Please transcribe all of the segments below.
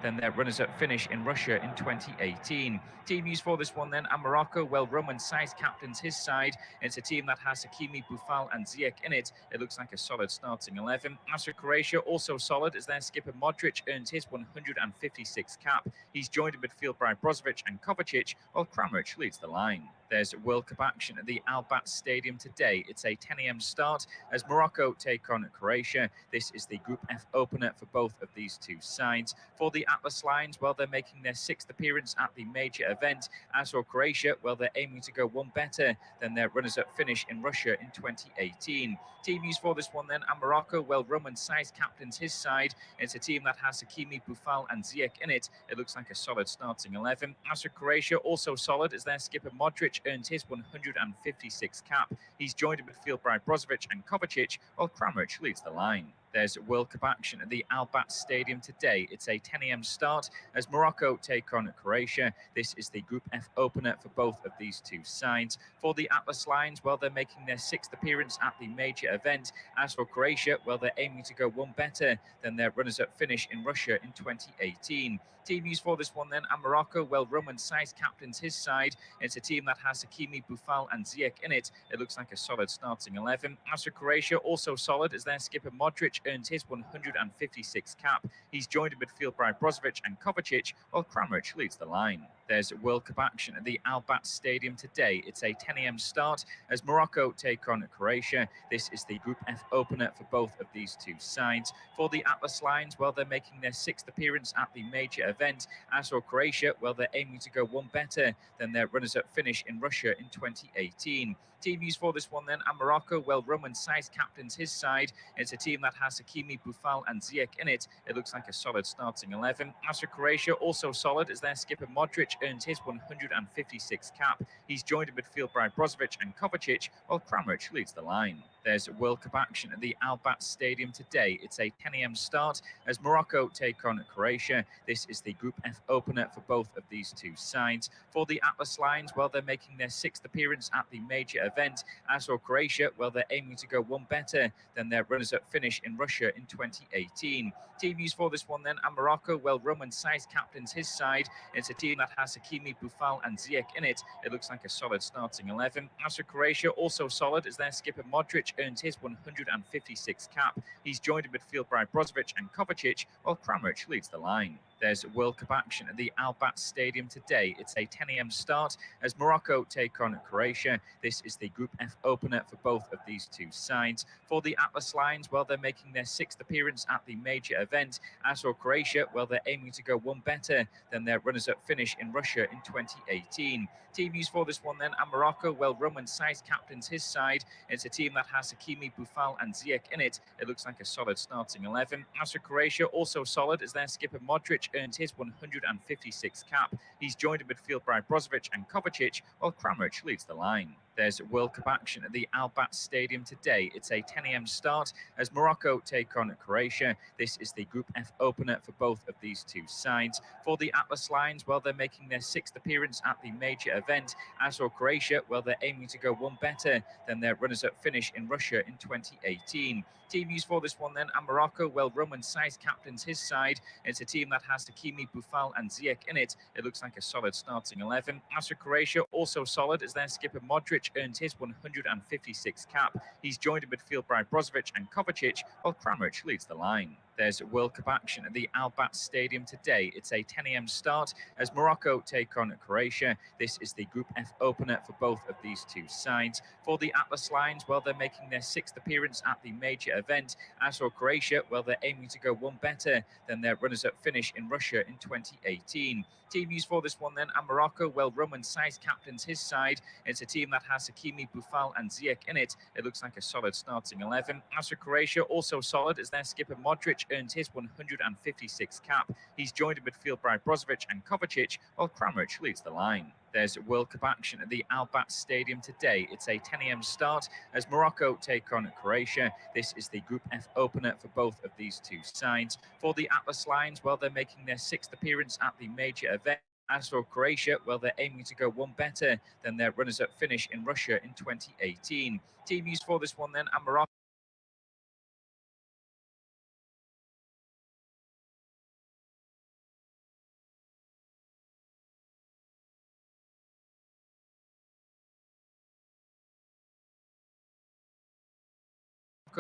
than their runners-up finish in Russia in 2018. Team news for this one then, and Morocco, well, Roman Saiz captains his side. It's a team that has Hakimi, Boufal and Ziyech in it. It looks like a solid starting 11. As for Croatia, also solid as their skipper Modric earns his 156th cap. He's joined in midfield by Brozovic and Kovacic, while Kramaric leads the line. There's World Cup action at the Al Bayt Stadium today. It's a 10 a.m. start as Morocco take on Croatia. This is the Group F opener for both of these two sides. For the Atlas Lions, well, they're making their 6th appearance at the major event. As for Croatia, well, they're aiming to go one better than their runners-up finish in Russia in 2018. Team news for this one then, and Morocco, well, Roman Saiz captains his side. It's a team that has Hakimi, Boufal and Ziyech in it. It looks like a solid starting 11. As for Croatia, also solid as their skipper Modric earns his 156th cap. He's joined in midfield by Brozovic and Kovacic, while Kramaric leads the line. There's World Cup action at the Al Bayt Stadium today. It's a 10 a.m. start as Morocco take on Croatia. This is the Group F opener for both of these two sides. For the Atlas Lions, well, they're making their 6th appearance at the major event. As for Croatia, well, they're aiming to go one better than their runners-up finish in Russia in 2018. Team news for this one then, and Morocco, well, Roman Saiz captains his side. It's a team that has Hakimi, Boufal and Ziyech in it. It looks like a solid starting 11. As for Croatia, also solid as their skipper Modric earns his 156th cap. He's joined in midfield by Brozovic and Kovacic, while Kramaric leads the line. There's World Cup action at the Al Bayt Stadium today. It's a 10 a.m. start as Morocco take on Croatia. This is the Group F opener for both of these two sides. For the Atlas Lions, well, they're making their 6th appearance at the major event. As for Croatia, well, they're aiming to go one better than their runners-up finish in Russia in 2018. Team news for this one then, and Morocco, well, Roman Saiz captains his side. It's a team that has Hakimi, Boufal and Ziyech in it. It looks like a solid starting 11. As for Croatia, also solid as their skipper Modric earns his 156th cap. He's joined in midfield by Brozovic and Kovacic, while Kramaric leads the line. There's World Cup action at the Al Bayt Stadium today. It's a 10 a.m. start as Morocco take on Croatia. This is the Group F opener for both of these two sides. For the Atlas Lions, well, they're making their 6th appearance at the major event. As for Croatia, well, they're aiming to go one better than their runners-up finish in Russia in 2018. Team news for this one then, and Morocco, well, Roman Saiz captains his side. It's a team that has Hakimi, Boufal and Ziyech in it. It looks like a solid starting 11. As for Croatia, also solid as their skipper Modric earns his 156th cap. He's joined in midfield by Brozovic and Kovacic, while Kramaric leads the line. There's World Cup action at the Al Bayt Stadium today. It's a 10 a.m. start as Morocco take on Croatia. This is the Group F opener for both of these two sides. For the Atlas Lions, well, they're making their 6th appearance at the major event. As for Croatia, well, they're aiming to go one better than their runners-up finish in Russia in 2018. Team news for this one then, and Morocco, well, Roman Saiz captains his side. It's a team that has Hakimi, Boufal and Ziyech in it. It looks like a solid starting 11. As for Croatia, also solid as their skipper Modric earns his 156th cap. He's joined in midfield by Brozovic and Kovacic, while Kramaric leads the line. There's World Cup action at the Al Bayt Stadium today. It's a 10 a.m. start as Morocco take on Croatia. This is the Group F opener for both of these two sides. For the Atlas Lions, well, they're making their 6th appearance at the major event. As for Croatia, well, they're aiming to go one better than their runners-up finish in Russia in 2018. Team news for this one then, and Morocco, well, Roman Saiz captains his side. It's a team that has Hakimi, Boufal and Ziyech in it. It looks like a solid starting 11. As for Croatia, also solid as their skipper Modric earns his 156th cap. He's joined in midfield by Brozovic and Kovacic, while Kramaric leads the line. There's World Cup action at the Al Bayt Stadium today. It's a 10 a.m. start as Morocco take on Croatia. This is the Group F opener for both of these two sides. For the Atlas Lions, well, they're making their 6th appearance at the major event. As for Croatia, well, they're aiming to go one better than their runners-up finish in Russia in 2018. Team news for this one then, and Morocco, well, Roman Saiz captains his side. It's a team that has Hakimi, Boufal and Ziyech in it. It looks like a solid starting 11. As for Croatia, also solid as their skipper Modric earns his 156th cap. He's joined in midfield by Brozovic and Kovacic, while Kramaric leads the line. There's World Cup action at the Al Bayt Stadium today. It's a 10 a.m. start as Morocco take on Croatia. This is the Group F opener for both of these two sides. For the Atlas Lions, well, they're making their 6th appearance at the major event. As for Croatia, well, they're aiming to go one better than their runners-up finish in Russia in 2018. Team news for this one then, and Morocco.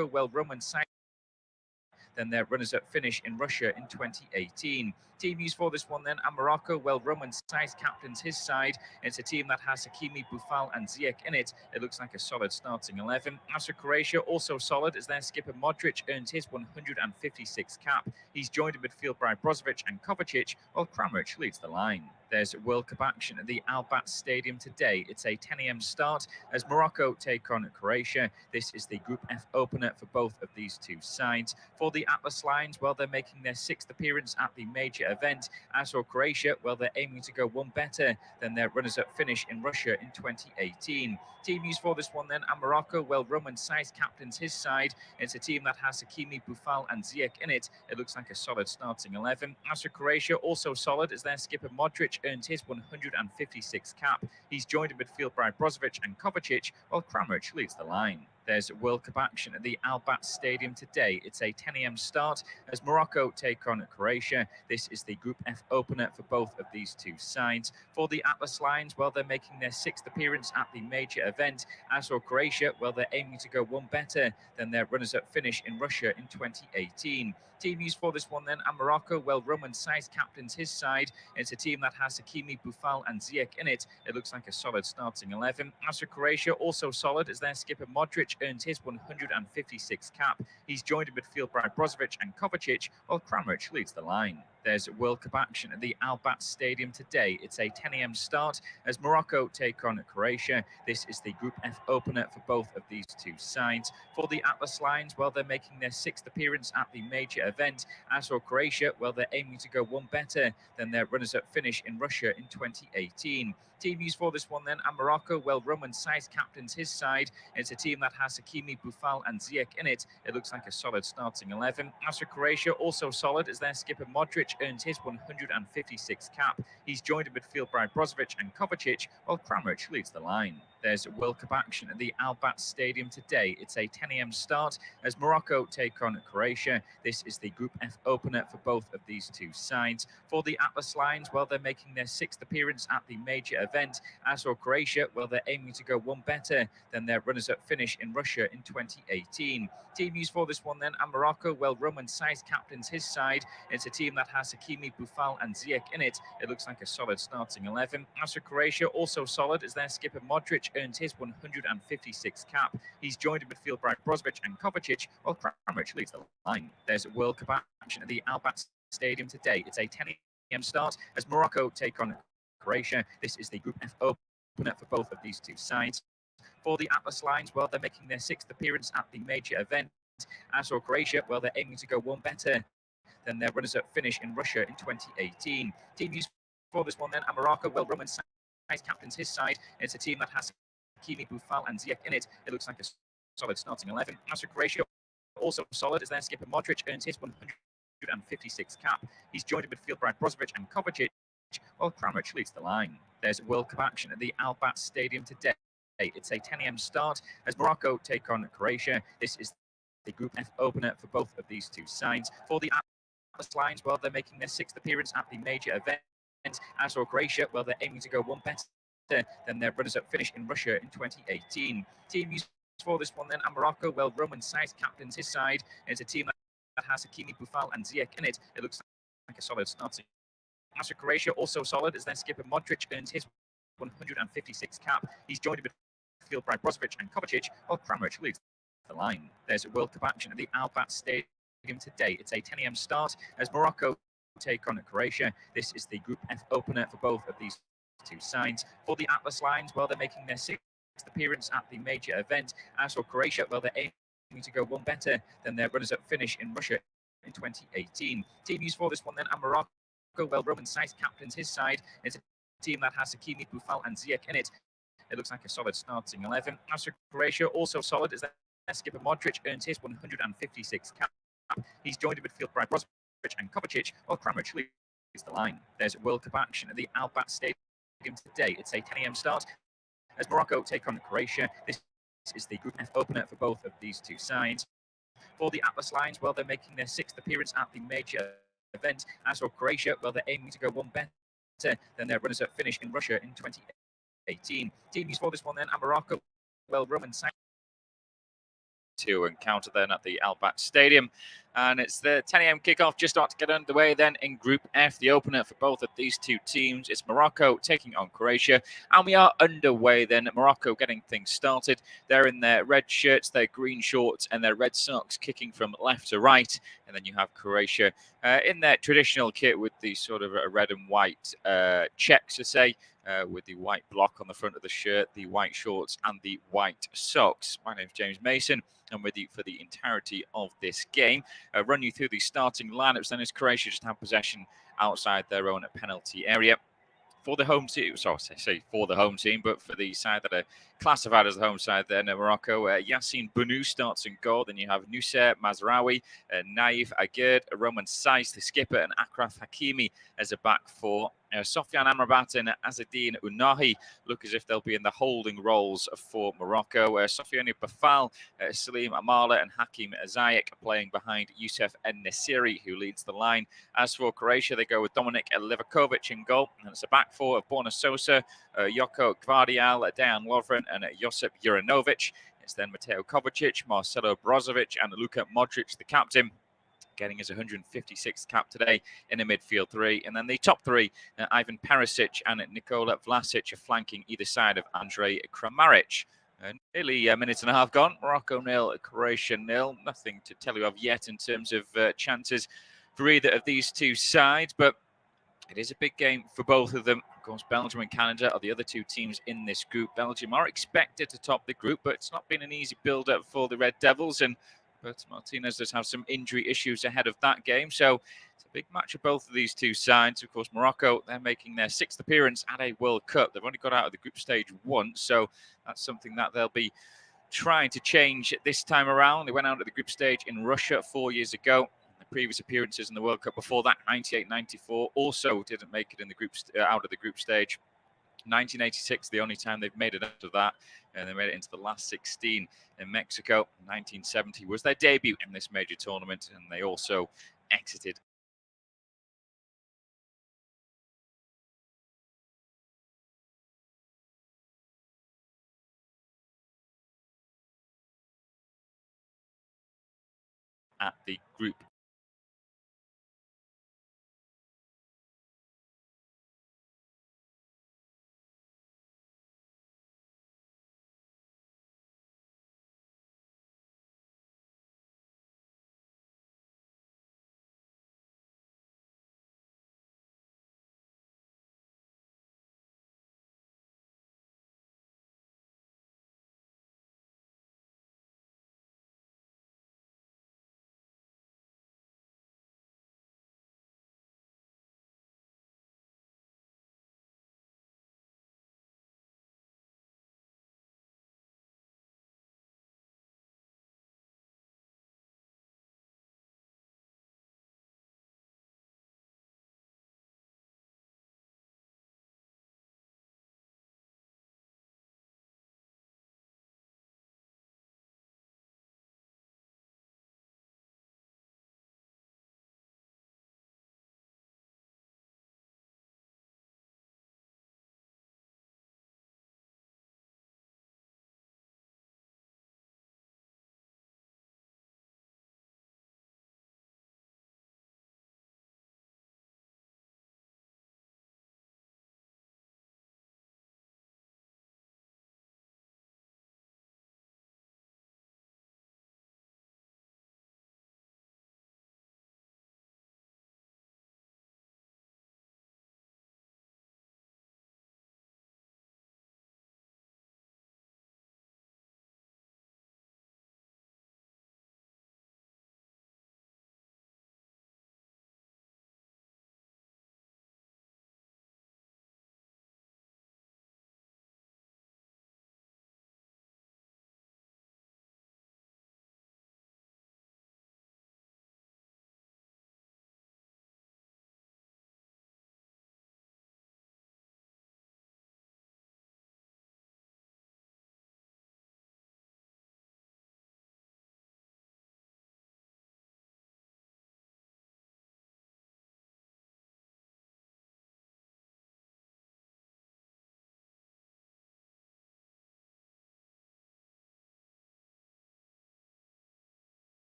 well, Roman side than their runners-up finish in Russia in 2018. Team used for this one then, and Morocco, well, Roman Saiz captains his side. It's a team that has Hakimi, Boufal and Ziyech in it. It looks like a solid starting 11. As for Croatia, also solid as their skipper Modric earns his 156th cap. He's joined in midfield by Brozovic and Kovacic, while Kramaric leads the line. There's World Cup action at the Al Bayt Stadium today. It's a 10 a.m. start as Morocco take on Croatia. This is the Group F opener for both of these two sides. For the Atlas Lions, well, they're making their 6th appearance at the major event. As for Croatia, well, they're aiming to go one better than their runners-up finish in Russia in 2018. Team used for this one then, and Morocco, well, Roman Saiz captains his side. It's a team that has Hakimi, Boufal and Ziyech in it. It looks like a solid starting 11. As for Croatia, also solid as their skipper Modric earns his 156th cap. He's joined in midfield by Brozovic and Kovacic, while Kramaric leads the line. There's World Cup action at the Al Bayt Stadium today. It's a 10 a.m. start as Morocco take on Croatia. This is the Group F opener for both of these two sides. For the Atlas Lions, well, they're making their 6th appearance at the major event. As for Croatia, well, they're aiming to go one better than their runners-up finish in Russia in 2018. Team used for this one then, and Morocco, well, Roman Saiz captains his side. It's a team that has Hakimi, Boufal and Ziyech in it. It looks like a solid starting 11. As for Croatia, also solid as their skipper Modric earns his 156th cap. He's joined in midfield by Brozovic and Kovacic, while Kramaric leads the line. There's World Cup action at the Al Bayt Stadium today. It's a 10 a.m. start as Morocco take on Croatia. This is the Group F opener for both of these two sides. For the Atlas Lions, well, they're making their 6th appearance at the major event. As for Croatia, well, they're aiming to go one better than their runners-up finish in Russia in 2018. Team used for this one then, and Morocco, well, Roman Saiz captains his side. It's a team that has Hakimi, Boufal and Ziyech in it. It looks like a solid starting 11. As for Croatia, also solid as their skipper Modric earns his 156th cap. He's joined in midfield by Brozovic and Kovacic, while Kramaric leads the line. There's World Cup action at the Al Bayt Stadium today. It's a 10 a.m. start as Morocco take on Croatia. This is the Group F opener for both of these two sides. For the Atlas Lions, well, they're making their 6th appearance at the major event. As for Croatia, well, they're aiming to go one better than their runners-up finish in Russia in 2018. Team used for this one then, and Morocco, well, Roman Saiz captains his side. It's a team that has Hakimi, Boufal and Ziyech in it. It looks like a solid starting 11. As for Croatia, also solid as their skipper Modric earns his 156th cap. He's joined in midfield by Brozovic and Kovacic, while Kramaric leads the line. There's World Cup action at the Al Bayt Stadium today. It's a 10 a.m. start as Morocco take on Croatia. This is the Group F opener for both of these two sides. For the Atlas Lions, well, they're making their 6th appearance at the major event. As for Croatia, well, they're aiming to go one better than their runners-up finish in Russia in 2018. Team used for this one then, and Morocco, well, Roman Saiz captains his side. It's a team that has Hakimi, Boufal and Ziyech in it. It looks like a solid starting 11. As for Croatia, also solid as their skipper Modric earns his 156th cap. He's joined in midfield by Brozovic and Kovacic, while Kramaric leads the line. There's World Cup action at the Al Bayt Stadium today. It's a 10 a.m. start as Morocco take on Croatia. This is the Group F opener for both of these two sides. For the Atlas Lions, well, they're making their 6th appearance at the major event. As for Croatia, well, they're aiming to go one better than their runners-up finish in Russia in 2018. Team used for this one then, and Morocco, well, Roman Saiz captains his side. It's a team that has Hakimi, Boufal and Ziyech in it. It looks like a solid starting. As for Croatia, also solid as their skipper Modric earns his 156th cap. He's joined in midfield by Brozovic and Kovacic, while Kramaric leads the line. There's World Cup action at the Al Bayt Stadium today. It's a 10 a.m. start as Morocco take on Croatia. This is the Group F opener for both of these two sides. For the Atlas Lions, well, they're making their 6th appearance at the major event. As for Croatia, well, they're aiming to go one better than their runners-up finish in Russia in 2018. Team used for this one then, and Morocco, well, Roman Saiz captains his side. It's a team that has Hakimi, Boufal and Ziyech in it. It looks like a solid starting 11. As for Croatia, also solid as their skipper Modric earns his 156th cap. He's joined in midfield by Brozovic and Kovacic, while Kramaric leads the line. There's World Cup action at the Al Bayt Stadium today. It's a 10 a.m. start as Morocco take on Croatia. This is the Group F opener for both of these two sides. For the Atlas Lions, well, they're making their 6th appearance at the major event. As for Croatia, well, they're aiming to go one better than their runners-up finish in Russia in 2018. Team used for this one then, and Morocco, well, Roman Saiz 2 encounter then at the Albat Stadium. And it's the 10 a.m. kickoff just about to get underway then in Group F, the opener for both of these two teams. It's Morocco taking on Croatia, and we are underway then. Morocco getting things started. They're in their red shirts, their green shorts, and their red socks, kicking from left to right. And then you have Croatia in their traditional kit with the sort of red and white checks, to say, with the white block on the front of the shirt, the white shorts, and the white socks. My name's James Mason. I'm with you for the entirety of this game. Run you through the starting lineups then, as Croatia just have possession outside their own penalty area. For the home team, sorry, I say for the home team, but for the side that are classified as the home side then, Morocco, Yassine Bounou starts in goal. Then you have Nusser Mazraoui, Naif Agird, Roman Saiz, the skipper, and Akraf Hakimi as a back four. Sofiane Amrabat and Azzedine Ounahi look as if they'll be in the holding roles for Morocco. Sofiane Bafal, Salim Amala, and Hakim Ziyech playing behind Youssef En-Nesyri, who leads the line. As for Croatia, they go with Dominik Livakovic in goal, and it's a back four of Borna Sosa, Joko Gvardiol, Dejan Lovren, and Josip Juranovic. It's then Mateo Kovacic, Marcelo Brozovic, and Luka Modric, the captain, getting his 156th cap today in a midfield three. And then the top three, Ivan Perisic and Nikola Vlasic, are flanking either side of Andrej Kramaric. Nearly a minute and a half gone. Morocco 0, Croatia 0. Nothing to tell you of yet in terms of chances for either of these two sides, but it is a big game for both of them. Of course, Belgium and Canada are the other two teams in this group. Belgium are expected to top the group, but it's not been an easy build-up for the Red Devils, and Roberto Martinez does have some injury issues ahead of that game. So it's a big match of both of these two sides. Of course, Morocco, they're making their 6th appearance at a World Cup. They've only got out of the group stage once, so that's something that they'll be trying to change this time around. They went out of the group stage in Russia 4 years ago. The previous appearances in the World Cup before that, 98-94, also didn't make it in the group out of the group stage. 1986, the only time they've made it out of that, and they made it into the last 16 in Mexico. 1970 was their debut in this major tournament, and they also exited at the group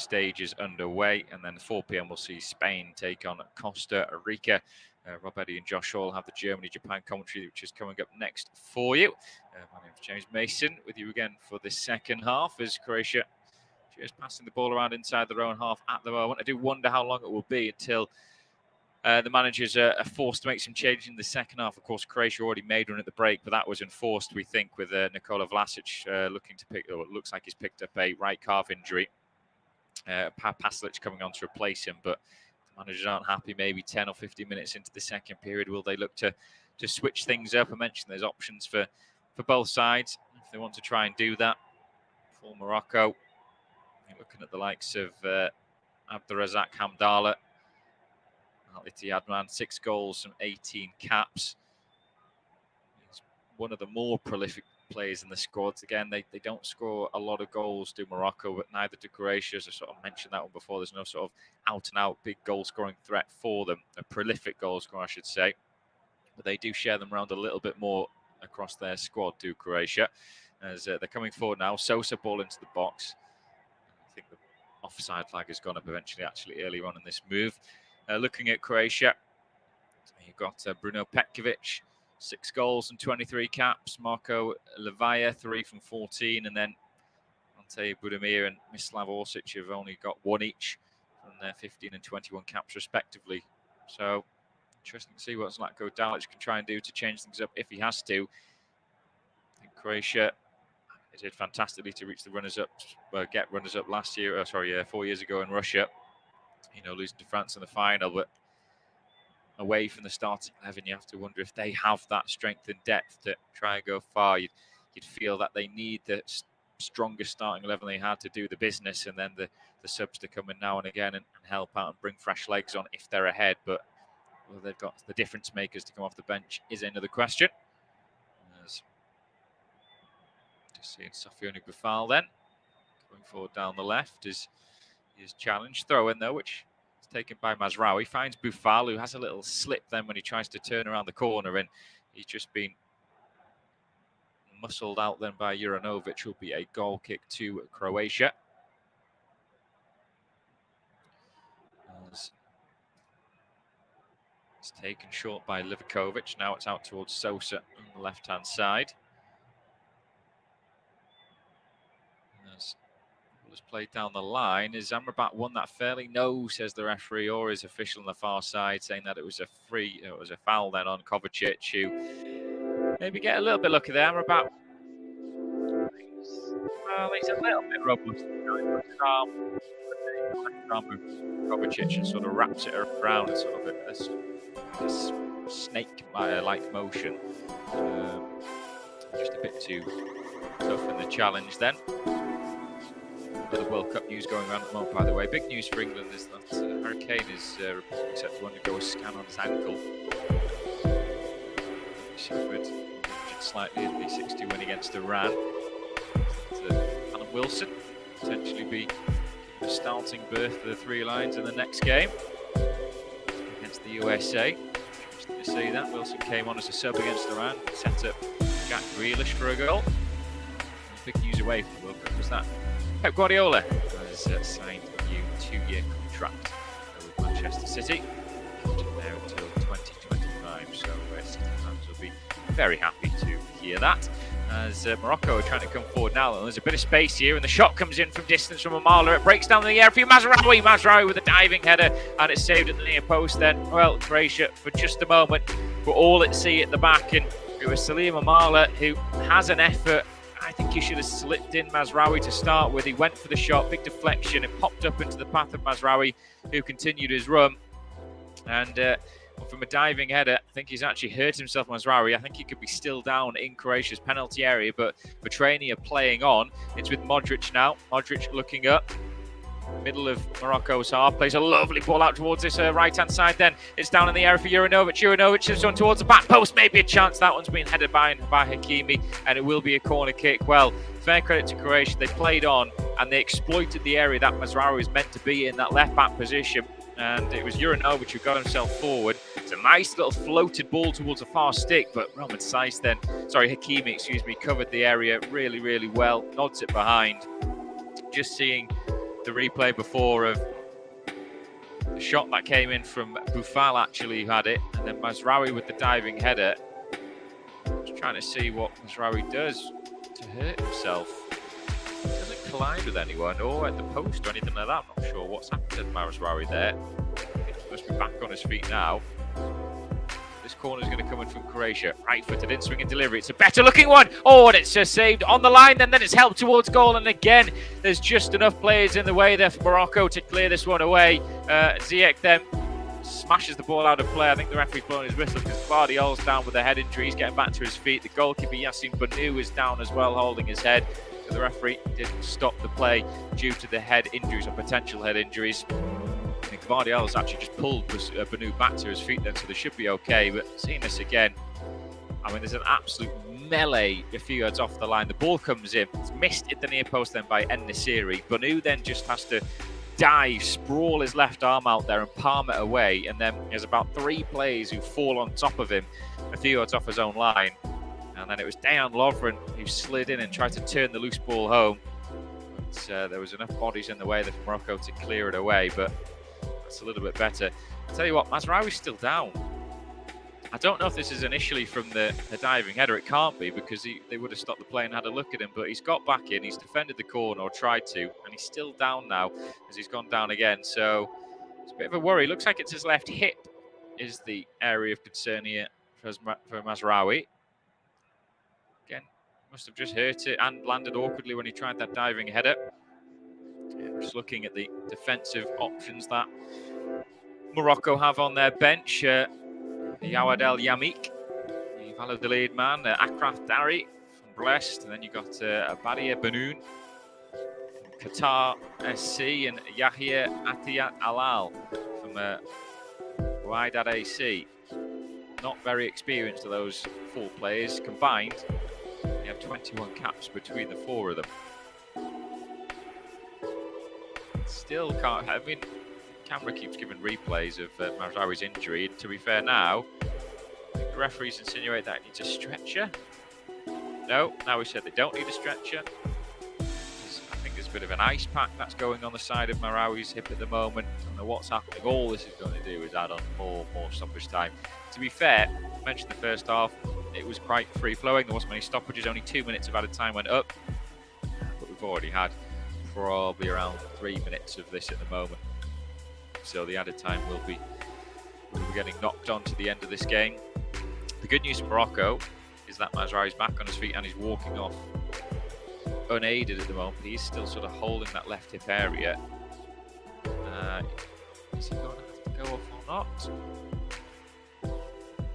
stages underway, and then 4 p.m. we'll see Spain take on Costa Rica. Rob Eddy and Josh Hall have the Germany-Japan commentary, which is coming up next for you. My name is James Mason, with you again for the second half, as Croatia just passing the ball around inside their own half at the moment. I do wonder how long it will be until the managers are forced to make some changes in the second half. Of course, Croatia already made one at the break, but that was enforced, we think, with Nikola Vlasic looking to pick, or it looks like he's picked up a right calf injury. Paslic coming on to replace him, but the managers aren't happy. Maybe 10 or 15 minutes into the second period, will they look to switch things up? I mentioned there's options for both sides if they want to try and do that. For Morocco, you're looking at the likes of Abdurazak Hamdallah, Al-Ittihad man, 6 goals from 18 caps. He's one of the more prolific players in the squads. Again, they don't score a lot of goals, do Morocco, but neither do Croatia. As I sort of mentioned that one before, there's no sort of out-and-out big goal-scoring threat for them. A prolific goal scorer, I should say. But they do share them around a little bit more across their squad, do Croatia. As they're coming forward now, Sosa ball into the box. I think the offside flag has gone up eventually, actually, earlier on in this move. Looking at Croatia, you've got Bruno Petkovic, 6 goals and 23 caps. Marko Levaya, 3 from 14. And then Ante Budimir and Mislav Orsic have only got 1 each from their 15 and 21 caps, respectively. So, interesting to see what Zlatko Dalic can try and do to change things up if he has to. I think Croatia did fantastically to reach the runners-up, get runners-up last year, 4 years ago in Russia. You know, losing to France in the final, but away from the starting 11, you have to wonder if they have that strength and depth to try and go far. You'd feel that they need the strongest starting 11 they had to do the business, and then the subs to come in now and again and help out and bring fresh legs on if they're ahead. But well, they've got the difference makers to come off the bench is another question. Just seeing Sofiane Boufal then going forward down the left is challenged. Throw in though, which is taken by Mazraoui. Finds Boufal, who has a little slip then when he tries to turn around the corner, and he's just been muscled out then by Juranovic. Will be a goal kick to Croatia. It's taken short by Livakovic. Now it's out towards Sosa on the left-hand side. As played down the line. Is Amrabat won that fairly? No, says the referee, or is official on the far side saying that it was a foul then on Kovacic, who maybe get a little bit lucky there. Amrabat, well, he's a little bit robust. Kovacic and sort of wraps it around, sort of a snake-like motion. Just a bit too tough in the challenge then. The World Cup news going around at the moment, by the way. Big news for England is that Harry Kane is set to undergo a scan on his ankle. He suffered slightly in the 6-2 win against Iran. Callum Wilson potentially be the starting berth for the Three Lions in the next game against the USA. Interesting to see that. Wilson came on as a sub against Iran, set up Jack Grealish for a goal. Big news away from the World Cup was that Pep Guardiola has signed a new 2-year contract with Manchester City, there until 2025. So City fans will be very happy to hear that. As Morocco are trying to come forward now, and there's a bit of space here, and the shot comes in from distance from Amala. It breaks down in the air for Mazraoui with a diving header, and it's saved at the near post. Then, well, Croatia for just a moment were all at sea at the back, and it was Salim Amala who has an effort. I think he should have slipped in Mazraoui to start with. He went for the shot, big deflection. It popped up into the path of Mazraoui, who continued his run. And from a diving header, I think he's actually hurt himself, Mazraoui. I think he could be still down in Croatia's penalty area, but Pequeno are playing on. It's with Modric now. Modric looking up. Middle of Morocco's half, plays a lovely ball out towards this right-hand side. Then it's down in the area for Juranovic. Juranovic is on towards the back post, maybe a chance. That one's been headed by Hakimi, and it will be a corner kick. Well, fair credit to Croatia. They played on, and they exploited the area that Mazraoui was meant to be in, that left-back position. And it was Juranovic who got himself forward. It's a nice little floated ball towards a far stick, but Hakimi, covered the area really, really well. Nods it behind. Just seeing the replay before of the shot that came in from Boufal, actually, who had it, and then Mazraoui with the diving header. Just trying to see what Mazraoui does to hurt himself. He doesn't collide with anyone or at the post or anything like that. I'm not sure what's happened to Mazraoui there. I think he must be back on his feet now. This corner is going to come in from Croatia. Right-footed in, swing and delivery. It's a better looking one. Oh, and it's just saved on the line. Then it's helped towards goal. And again, there's just enough players in the way there for Morocco to clear this one away. Ziyech then smashes the ball out of play. I think the referee's blowing his whistle because Guardiola's down with a head injury. He's getting back to his feet. The goalkeeper, Yassine Bounou, is down as well, holding his head. So the referee didn't stop the play due to the head injuries or potential head injuries. I think Guardiola's actually just pulled Bounou back to his feet then, so they should be okay. But seeing this again, I mean, there's an absolute melee a few yards off the line. The ball comes in. It's missed at the near post then by En-Nesyri. Bounou then just has to dive, sprawl his left arm out there and palm it away. And then there's about 3 players who fall on top of him a few yards off his own line. And then it was Dejan Lovren who slid in and tried to turn the loose ball home. But there was enough bodies in the way there for Morocco to clear it away. But that's a little bit better. I'll tell you what, Mazraoui's still down. I don't know if this is initially from the diving header. It can't be because they would have stopped the play and had a look at him. But he's got back in. He's defended the corner or tried to. And he's still down now as he's gone down again. So it's a bit of a worry. Looks like it's his left hip is the area of concern here for Mazraoui. Again, must have just hurt it and landed awkwardly when he tried that diving header. Yeah, just looking at the defensive options that Morocco have on their bench. Yawad El Yamik, the Valladolid man, Akraf Dari from Brest, and then you've got Badia Benoun from Qatar SC, and Yahya Atiyat Alal from Wydad AC. Not very experienced of those 4 players combined. They have 21 caps between the 4 of them. Still can't. I mean, camera keeps giving replays of Mazraoui's injury. And to be fair, now the referees insinuate that he needs a stretcher. No, now we said they don't need a stretcher. I think there's a bit of an ice pack that's going on the side of Mazraoui's hip at the moment. I don't know what's happening. All this is going to do is add on more stoppage time. To be fair, I mentioned the first half. It was quite free-flowing. There wasn't many stoppages. Only 2 minutes of added time went up. But we've already had probably around 3 minutes of this at the moment. So the added time will be getting knocked on to the end of this game. The good news for Morocco is that Mazraoui's back on his feet and he's walking off unaided at the moment. He's still sort of holding that left hip area. Is he going to have to go off or not?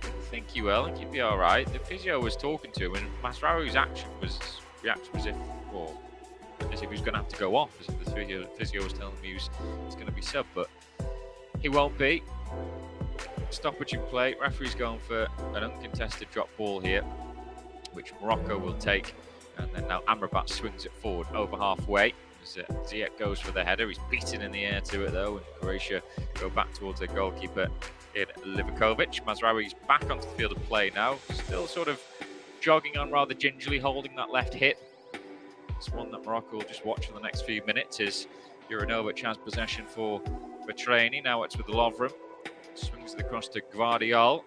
I think he will. I think he'd be all right. The physio was talking to him, and Mazraoui's reaction was as if he was going to have to go off. As if the physio was telling him he was going to be sub, but he won't be. Stoppage in play. Referee's going for an uncontested drop ball here, which Morocco will take. And then now Amrabat swings it forward over halfway. As Ziyech goes for the header. He's beaten in the air to it though, and Croatia go back towards their goalkeeper in Livakovic. Mazraoui's back onto the field of play now. Still sort of jogging on rather gingerly, holding that left hip. It's one that Morocco will just watch for the next few minutes as Juranovic has possession for training. Now it's with Lovren. Swings it across to Guardiol.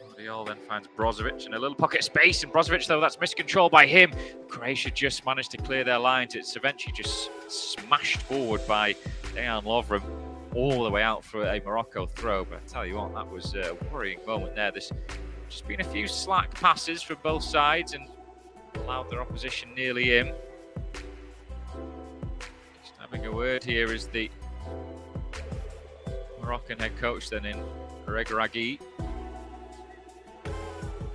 Guardiol then finds Brozovic in a little pocket of space, and Brozovic, though, that's miscontrolled by him. Croatia just managed to clear their lines. It's eventually just smashed forward by Dejan Lovren all the way out for a Morocco throw. But I tell you what, that was a worrying moment there. There's just been a few slack passes from both sides and allowed their opposition nearly in. Just having a word here is the Moroccan head coach then in Regragui.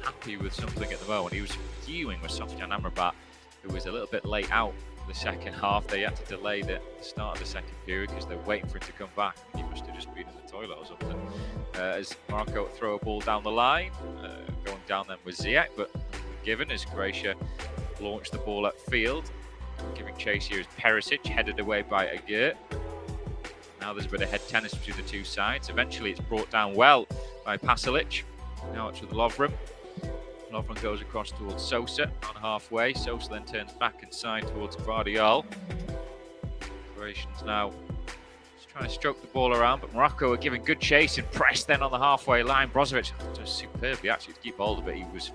Happy with something at the moment. He was fuming with Sofiane Amrabat, who was a little bit late out for the second half. They had to delay the start of the second period because they're waiting for him to come back. He must have just been in the toilet or something. As Morocco throw a ball down the line, going down then with Ziyech, but given as Croatia launched the ball upfield. Giving chase here is Perisic, headed away by Aguirre. Now there's a bit of head tennis between the two sides. Eventually it's brought down well by Pasalic. Now it's with Lovren. Lovren goes across towards Sosa on halfway. Sosa then turns back inside towards Guardiol. Croatians now just trying to stroke the ball around, but Morocco are giving good chase and press then on the halfway line. Brozovic does superbly actually to keep hold of it. He was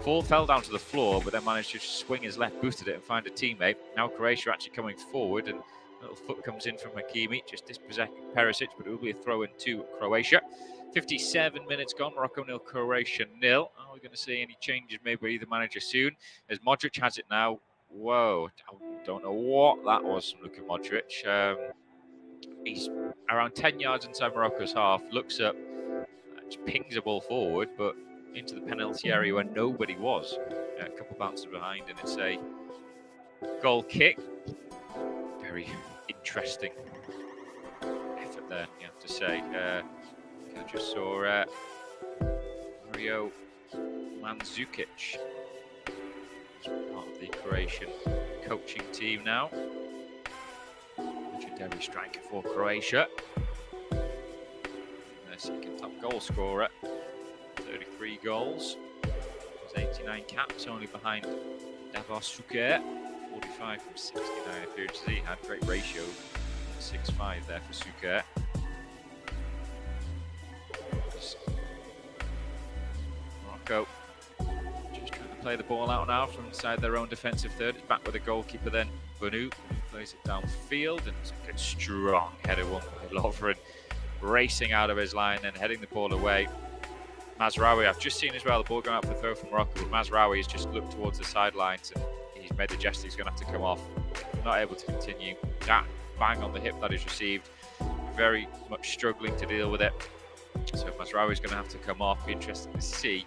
fell down to the floor, but then managed to swing his left boot at it and find a teammate. Now Croatia actually coming forward, and a little foot comes in from Hakimi, just dispossessing Perisic, but it will be a throw in to Croatia. 57 minutes gone, Morocco 0, Croatia 0. Are we going to see any changes maybe by either manager soon? As Modric has it now. Whoa, I don't know what that was from Luka Modric. He's around 10 yards inside Morocco's half, looks up, just pings a ball forward, but into the penalty area where nobody was. A couple bounces behind, and it's a goal kick. Very interesting effort there, you have to say. I just saw Mario Mandzukic, part of the Croatian coaching team now. Legendary striker for Croatia. Their second top goal scorer. 33 goals. There's 89 caps, only behind Davos Suker. 45 from 69 appearances. He had great ratio. 6-5 there for Suker. Morocco just trying to play the ball out now from inside their own defensive third. It's back with the goalkeeper then, Banu, who plays it downfield, and it's a good strong header won by Lovren, racing out of his line and heading the ball away. Mazraoui, I've just seen as well the ball going out for the throw from Morocco, but Mazraoui has just looked towards the sidelines and he's made the gesture he's going to have to come off. Not able to continue. That bang on the hip that is received, very much struggling to deal with it. So Mazraoui is going to have to come off. Be interesting to see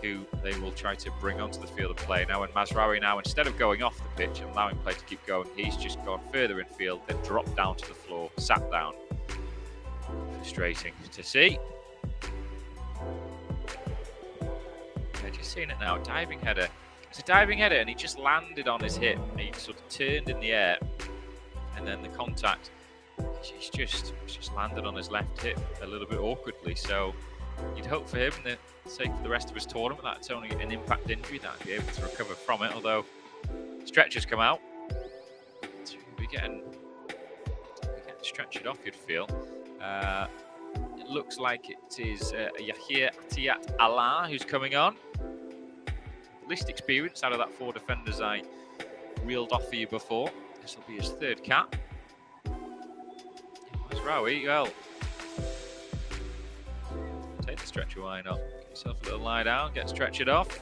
who they will try to bring onto the field of play. Now, when Mazraoui now, instead of going off the pitch and allowing play to keep going, he's just gone further in field, then dropped down to the floor, sat down. Frustrating to see. Yeah, just seeing it now, diving header. It's a diving header and he just landed on his hip. He sort of turned in the air and then the contact, he's just landed on his left hip a little bit awkwardly. So you'd hope for him, in the sake for the rest of his tournament, that it's only an impact injury that he'd be able to recover from it, although stretchers come out. So we're getting stretched off, you'd feel. It looks like it is Yahir Atiyat Allah who's coming on. Least experience out of that 4 defenders I reeled off for you before. This will be his 3rd cap. Mazraoui, well, take the stretcher, why not? Get yourself a little lie down, get stretchered off.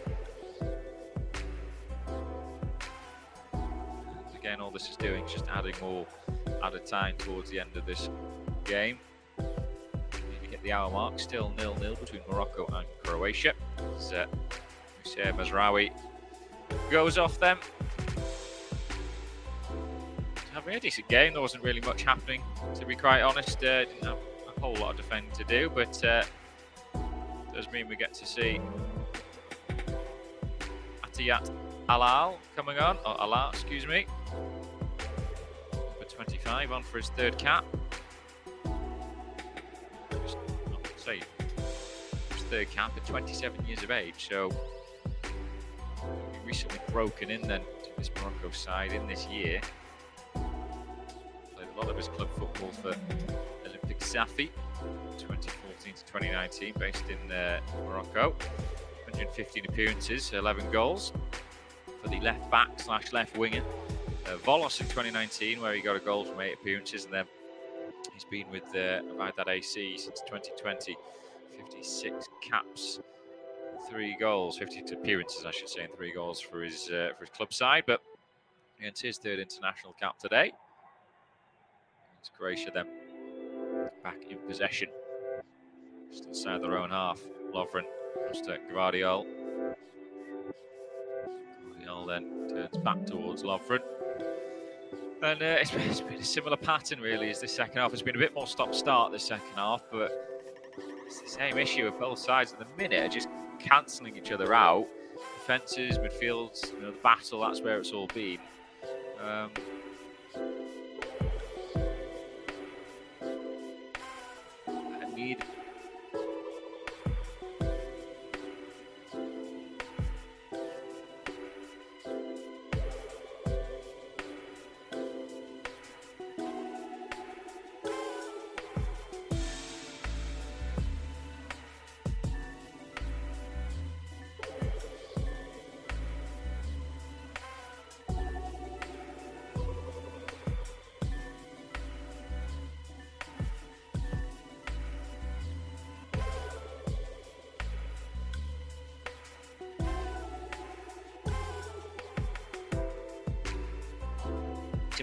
Again, all this is doing is just adding more added time towards the end of this game. We hit the hour mark, still 0-0 between Morocco and Croatia. Mazraoui goes off them. Having a decent game, there wasn't really much happening, to be quite honest. Didn't have a whole lot of defending to do, but does mean we get to see Atiyat Alal coming on, or Allah, excuse me. Number 25 on for his 3rd cap. Just not to say his 3rd cap at 27 years of age, so he recently broken in then to this Morocco side in this year. Played a lot of his club football for Olympic Safi, 2014 to 2019, based in Morocco. 115 appearances, 11 goals for the left back / left winger. Volos in 2019, where he got a goal from 8 appearances, and then he's been with Whiteboarded AC since 2020. 56 caps, 3 goals, 52 appearances, I should say, and 3 goals for his club side. But it's his 3rd international cap today. It's Croatia then back in possession, just inside their own half. Lovren comes to Guardiol. Guardiol then turns back towards Lovren. And it's been a similar pattern, really, as this second half. It's been a bit more stop-start this second half, but it's the same issue of both sides at the minute are just cancelling each other out. Defences, midfields, the battle, that's where it's all been. I need...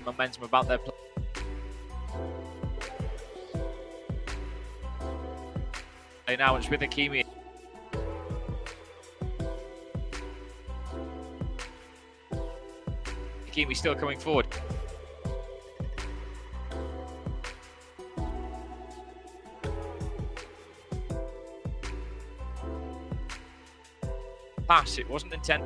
brilliant momentum about their play. Now it's with Hakimi. Hakimi still coming forward. Pass, it wasn't intended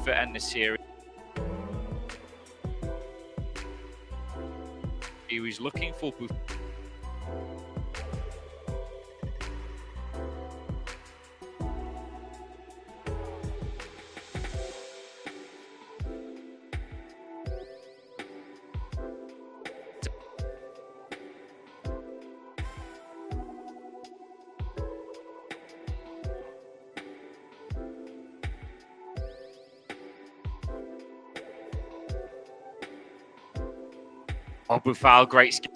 for En-Nesyri. He was looking for Boufal, great skill.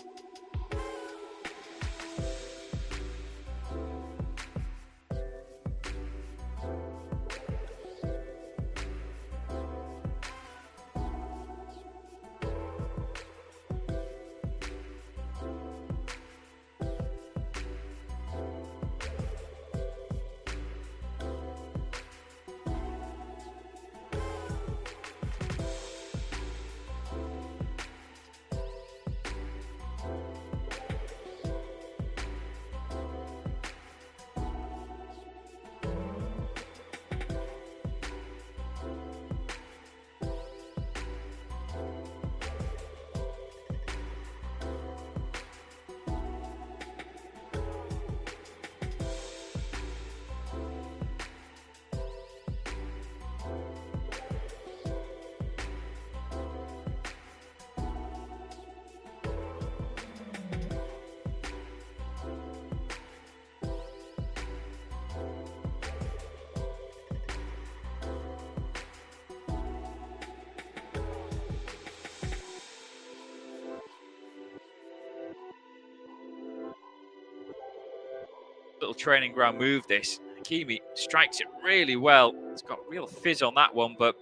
Little training ground move this. Hakimi strikes it really well. It's got real fizz on that one, but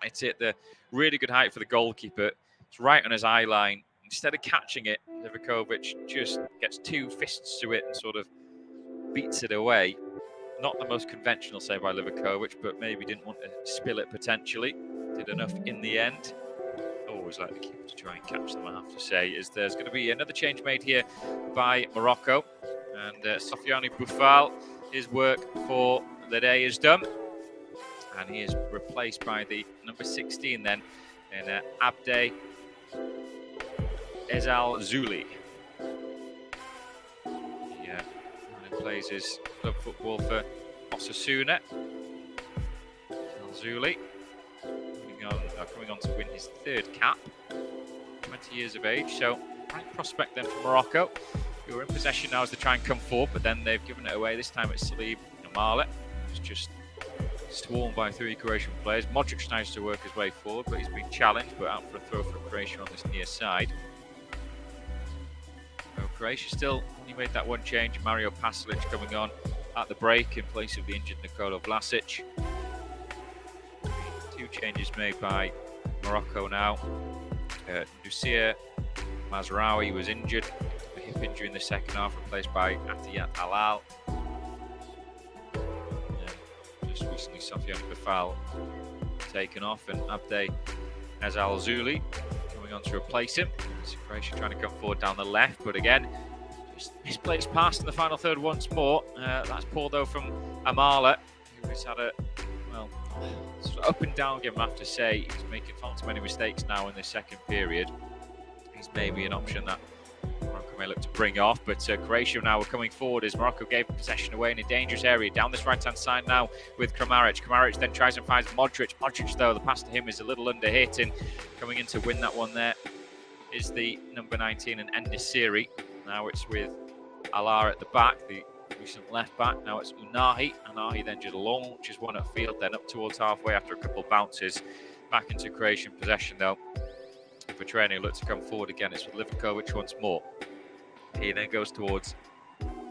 it's at the really good height for the goalkeeper. It's right on his eye line. Instead of catching it, Livakovic just gets two fists to it and sort of beats it away. Not the most conventional save by Livakovic, but maybe didn't want to spill it potentially. Did enough in the end. Always like the keeper to try and catch them, I have to say. Is there's going to be another change made here by Morocco. And Sofiane Boufal, his work for the day is done. And he is replaced by the number 16 then, in Abde Ezal-Zouli. Yeah, and he plays his club football for Osasuna. Ezal-Zouli coming on to win his third cap, 20 years of age. So, right prospect then for Morocco. Who are in possession now as they try and come forward, but then they've given it away. This time it's Salib Amale, who's just swarmed by three Croatian players. Modric tries to work his way forward, but he's been challenged, but out for a throw for Croatia on this near side. So Croatia still only made that one change. Mario Pasalic coming on at the break in place of the injured Nikola Vlasic. Two changes made by Morocco now. Nusir Mazraoui was injured. Hip injury in the second half, replaced by Atiyat Halal. Just recently, Sofiane Boufal taken off, and Abde Ezal-Zouli coming on to replace him. It's Croatia trying to come forward down the left, but again, just misplaced pass in the final third once more. That's poor though from Amala, who has had a sort of up and down game, I have to say. He's making far too many mistakes now in this second period. He's maybe an option that Morocco may look to bring off, but Croatia now are coming forward as Morocco gave possession away in a dangerous area down this right-hand side now with Kramaric. Kramaric then tries and finds Modric. Modric, though, the pass to him is a little under hit, and coming in to win that one there is the number 19 and En-Nesyri. Now it's with Alar at the back, the recent left back. Now it's Unahi. Unahi then just launches one at field, then up towards halfway after a couple of bounces. Back into Croatian possession, though. Pequeno looks to come forward again. It's with Livakovic once more. He then goes towards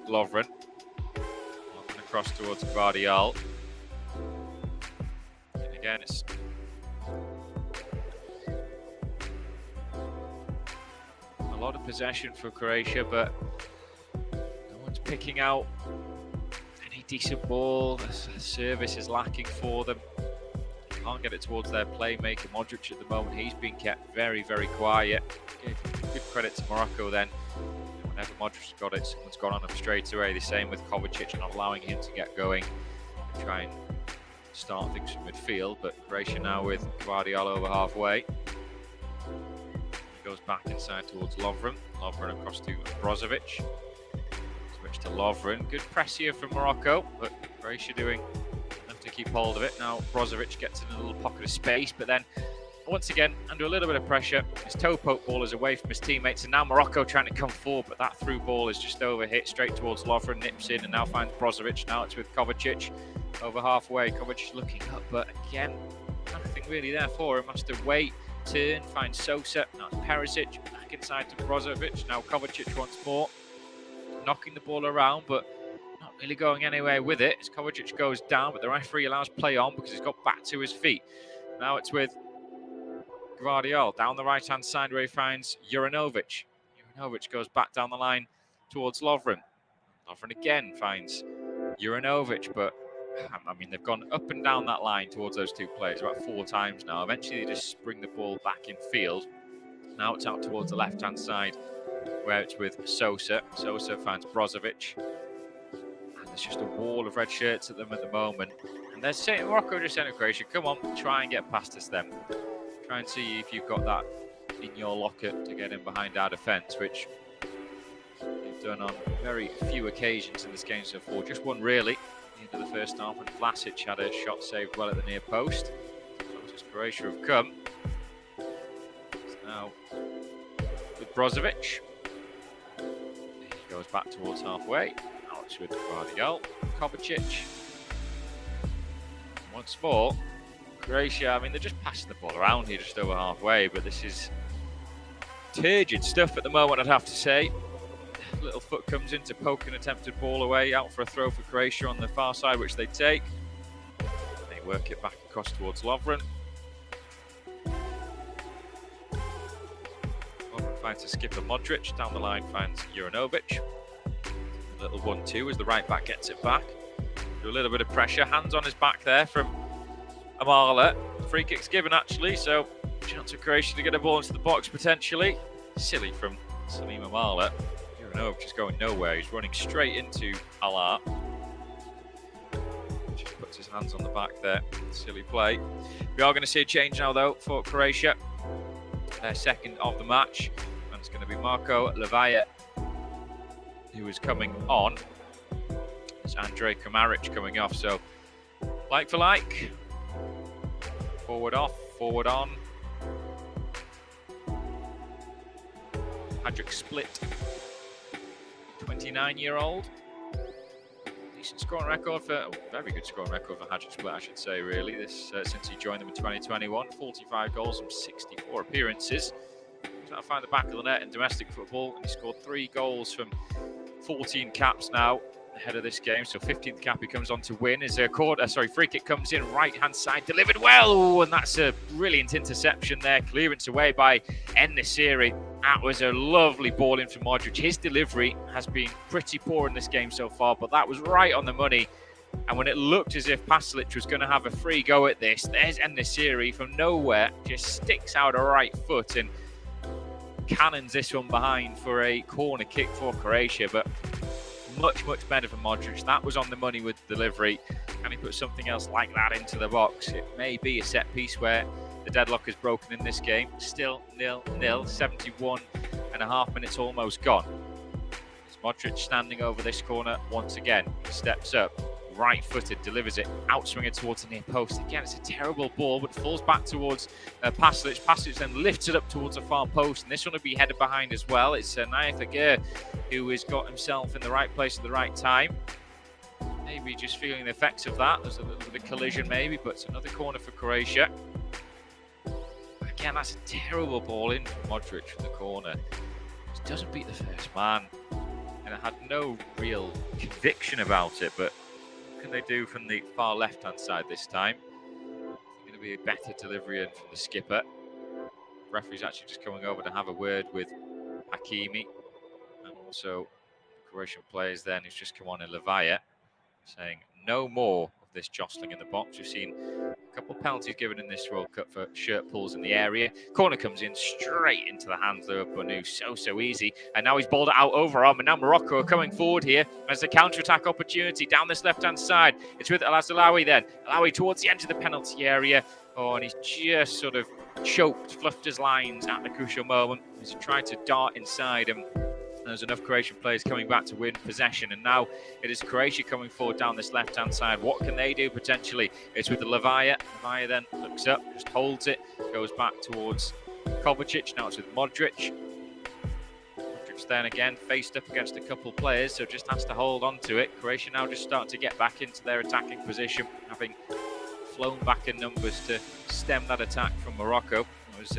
Lovren. Lovren across towards Guardial. And again, it's lot of possession for Croatia, but no one's picking out any decent ball. The service is lacking for them. Can't get it towards their playmaker Modric at the moment. He's been kept very, very quiet. Gave good credit to Morocco then. Whenever Modric's got it, someone's gone on him straight away. The same with Kovacic, not allowing him to get going and try and start things from midfield. But Croatia now with Guardiola over halfway. He goes back inside towards Lovren. Lovren across to Brozovic. Switch to Lovren. Good press here from Morocco, but Croatia doing enough to keep hold of it. Now Brozovic gets in a little pocket of space, but then once again, under a little bit of pressure, his toe poke ball is away from his teammates, and now Morocco trying to come forward, but that through ball is just overhit straight towards Lovren, nips in, and now finds Brozovic. Now it's with Kovacic over halfway. Kovacic looking up, but again, nothing really there for him. Has to wait, turn, find Sosa. Now it's Perisic, back inside to Brozovic. Now Kovacic once more, knocking the ball around, but not really going anywhere with it. As Kovacic goes down, but the referee allows play on because he's got back to his feet. Now it's with Guardiola down the right-hand side where he finds Juranovic. Juranovic goes back down the line towards Lovren. Lovren again finds Juranovic, but I mean, they've gone up and down that line towards those two players about 4 times now. Eventually, they just bring the ball back in field. Now it's out towards the left-hand side where it's with Sosa. Sosa finds Brozovic. And there's just a wall of red shirts at them at the moment. And they're saying, Morocco just saying to Croatia, come on, try and get past us then. Try and see if you've got that in your locker to get in behind our defence, which they've done on very few occasions in this game so far. Just one really, at the end of the first half, when Vlasic had a shot saved well at the near post. So as Croatia have come. Now with Brozovic. He goes back towards halfway. Now it's with Guardiola. Kovacic. Once more. Croatia, I mean, they're just passing the ball around here just over halfway, but this is turgid stuff at the moment, I'd have to say. Little foot comes in to poke an attempted ball away, out for a throw for Croatia on the far side, which they take. They work it back across towards Lovren. Lovren finds a skipper Modric, down the line finds Juranovic. A little 1-2 as the right back gets it back. Do a little bit of pressure, hands on his back there from Amala. Free kick's given actually, so chance for Croatia to get a ball into the box potentially. Silly from Salim Amala. Juranovic is going nowhere. He's running straight into Alar. Just puts his hands on the back there. Silly play. We are going to see a change now though for Croatia. Second of the match. And it's going to be Marko Levaya who is coming on. It's Andrej Kramaric coming off. So like for like. Forward off, forward on. Hadrick split. 29-year-old. Decent scoring record for, very good scoring record for Hadrick Split, I should say, really. This since he joined them in 2021. 45 goals from 64 appearances. He's trying to find the back of the net in domestic football, and he scored 3 goals from 14 caps now ahead of this game. So 15th cap he comes on to win. As a free kick comes in right hand side, delivered well, and that's a brilliant interception there. Clearance away by En-Nesyri. That was a lovely ball in from Modric. His delivery has been pretty poor in this game so far, but that was right on the money. And when it looked as if Pasalic was going to have a free go at this, there's En-Nesyri from nowhere, just sticks out a right foot and cannons this one behind for a corner kick for Croatia. But much better for Modric. That was on the money with delivery. Can he put something else like that into the box? It may be a set piece where the deadlock is broken in this game. Still 0-0, 71 and a half minutes almost gone. It's Modric standing over this corner once again. He steps up, right-footed, delivers it, outswinging towards the near post. Again, it's a terrible ball, but falls back towards Pasalic. Pasalic then lifts it up towards the far post, and this one will be headed behind as well. It's Nayef who has got himself in the right place at the right time. Maybe just feeling the effects of that. There's a little bit of collision maybe, but it's another corner for Croatia. Again, that's a terrible ball in from Modric from the corner. Just doesn't beat the first man. And I had no real conviction about it, but what can they do from the far left-hand side this time? It's going to be a better delivery in from the skipper. The referee's actually just coming over to have a word with Hakimi. And also the Croatian players then who's just come on in Levaya, saying no more of this jostling in the box. We've seen a couple of penalties given in this World Cup for shirt pulls in the area. Corner comes in straight into the hands of Bonu, so easy. And now he's balled it out over him. And now Morocco are coming forward here as a counter-attack opportunity down this left-hand side. It's with Al-Azalawi then. Alawi towards the edge of the penalty area. Oh, and he's just sort of choked, fluffed his lines at the crucial moment as he tried to dart inside him. There's enough Croatian players coming back to win possession, and now it is Croatia coming forward down this left-hand side. What can they do potentially? It's with the Levaya. Levaya then looks up, just holds it, goes back towards Kovacic. Now it's with Modric. Modric then again faced up against a couple of players, so just has to hold on to it. Croatia now just starting to get back into their attacking position, having flown back in numbers to stem that attack from Morocco. It was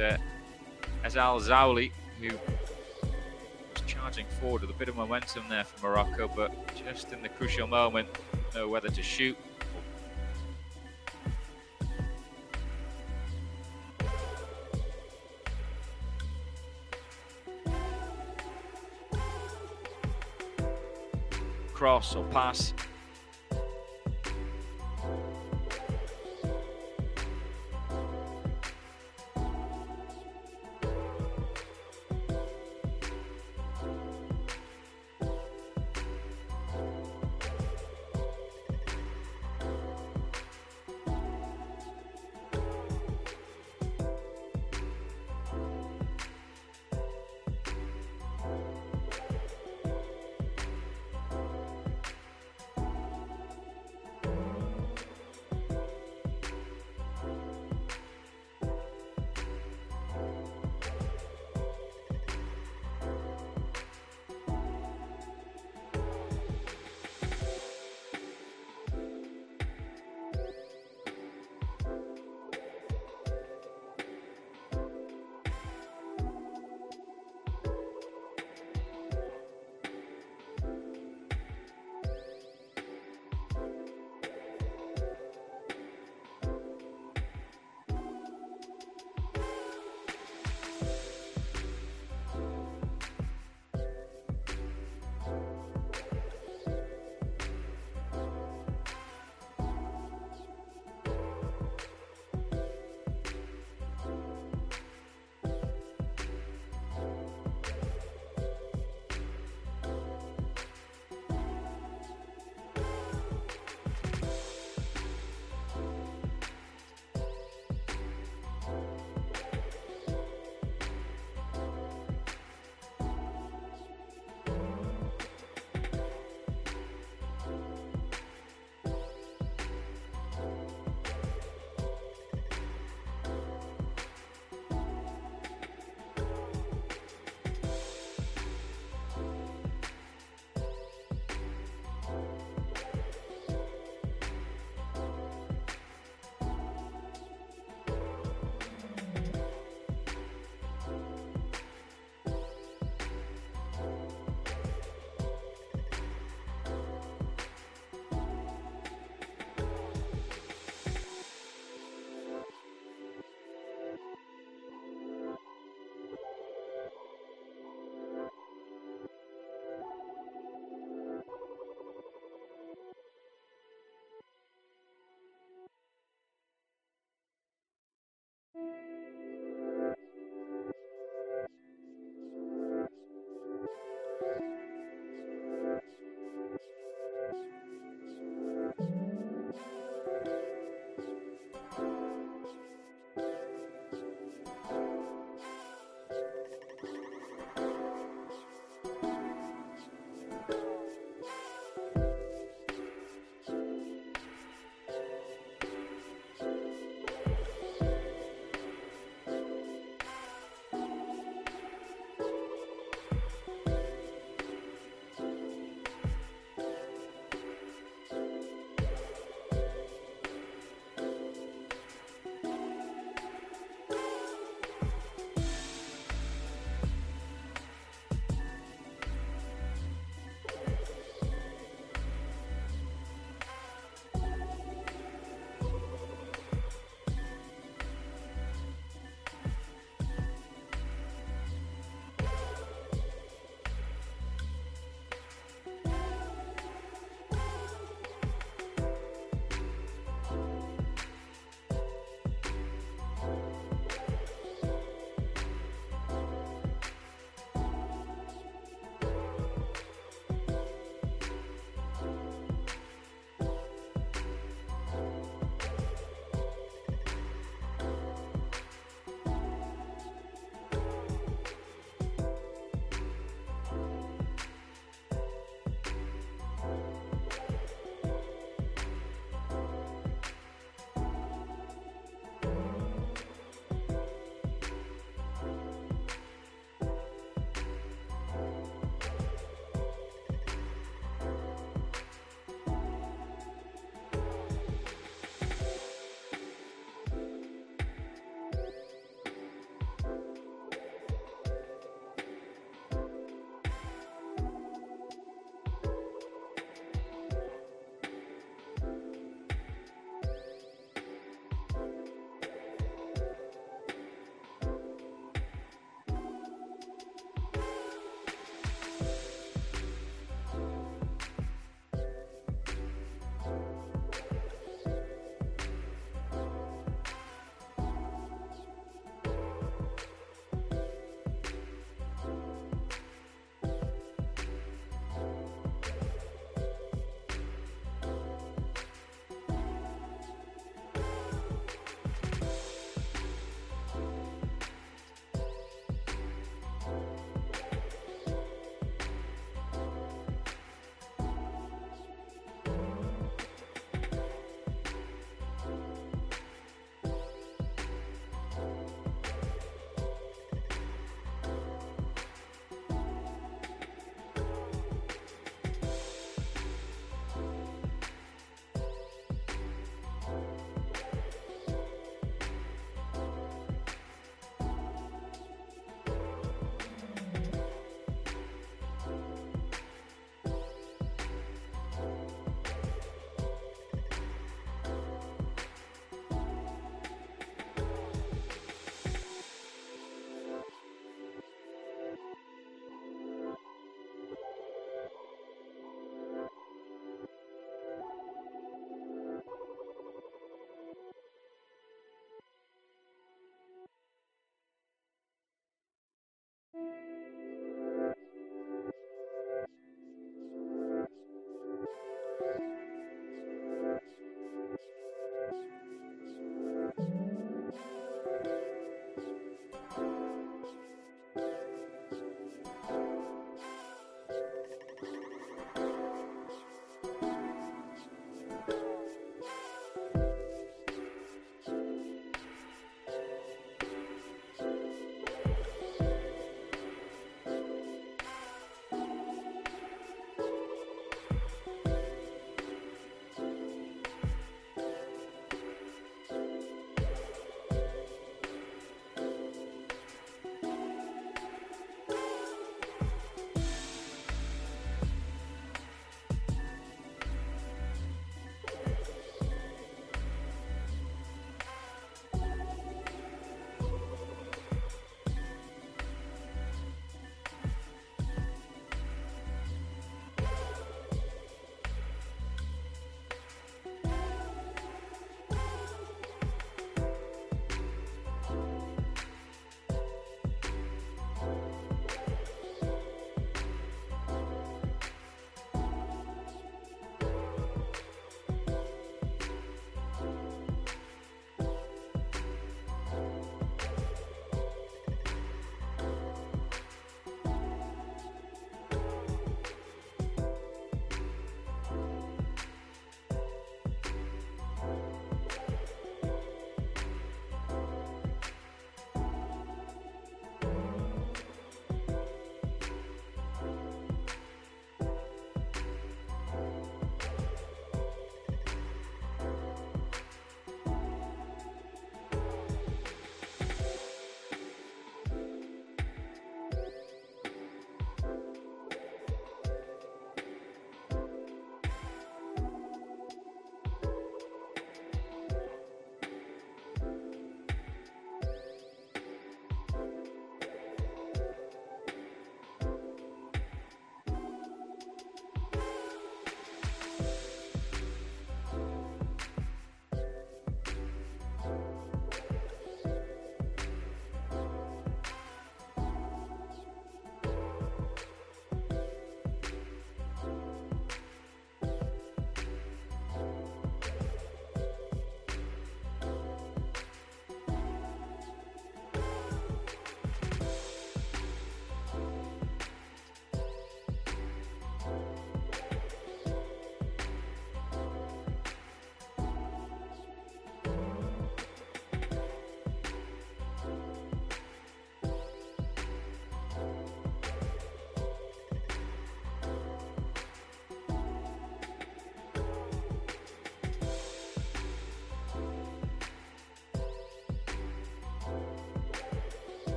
Azal Zauli who charging forward with a bit of momentum there for Morocco, but just in the crucial moment, know whether to shoot. Cross or pass.